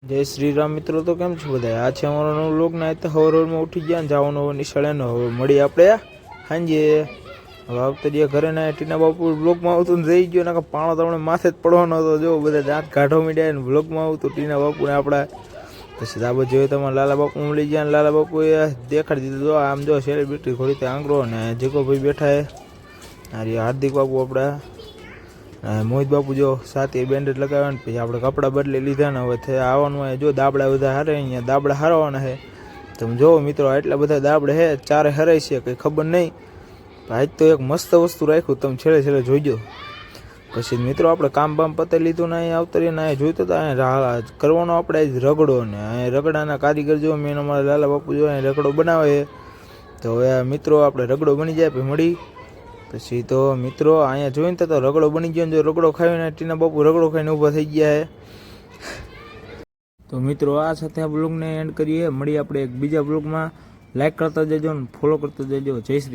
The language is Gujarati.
જય શ્રી રામ મિત્રો, તો કેમ છો બધા? આ છે અમારો નવો લોક ને. તો હવારમાં ઉઠી ગયા ને જવાનો નિશાળે ને હવે મળી આપણે સાંજે. હવે આવતા જે ઘરે ના ટીના બાપુ બ્લોકમાં આવતું રહી ગયો ને પાણો તમને માથે જ પડવાનો હતો. જો બધા દાંત કાઢો મીડ્યા ને બ્લોકમાં આવતું ટીના બાપુને આપણા. પછી આ બધું જોયું તમારે લાલા બાપુ મળી ગયા ને લાલા બાપુએ દેખાડી દીધું. જો આમ જો સેલિબ્રિટી ઘોડી તે આંગળો ને જીકો ભાઈ બેઠા હે. આ હાર્દિક બાપુ આપણા મોહિત બાપુ જો સાથે બેન્ડેજ લગાવ્યા ને પછી આપણે કપડાં બદલી લીધા ને હવે આવવાનું હોય. જો દાબડા બધા હારે અહીંયા દાબડા હારવાના છે. તમે જો મિત્રો એટલા બધા દાબડા હે, ચારે હરાય છે કંઈ ખબર નહીં. આજ તો એક મસ્ત વસ્તુ રાખ્યું, તમે છેલ્લે છેલ્લે જોઈજો. પછી મિત્રો આપણે કામ બામ પતાવી લીધું ને અહીંયા આવતરીએ ને અહીંયા જોઈતો હતા અહીંયા કરવાનો આપણે રગડો ને અહીંયા રગડાના કારીગર જો મેન અમારા લાલા બાપુ જો અહીંયા રગડો બનાવે. તો હવે મિત્રો આપણે રગડો બની જાય પછી મળી. પછી તો મિત્રો અહીંયા જોઈને તો રગડો બની ગયો ને જો રગડો ખાઈને ટીના બાપુ રગડો ખાઈને ઊભા થઈ ગયા છે. તો મિત્રો આ સાથે આ બ્લોગને એન્ડ કરીએ. મળીએ આપણે એક બીજા બ્લોગમાં. લાઈક કરતા જજો ને ફોલો કરતા જજો. જય શ્રી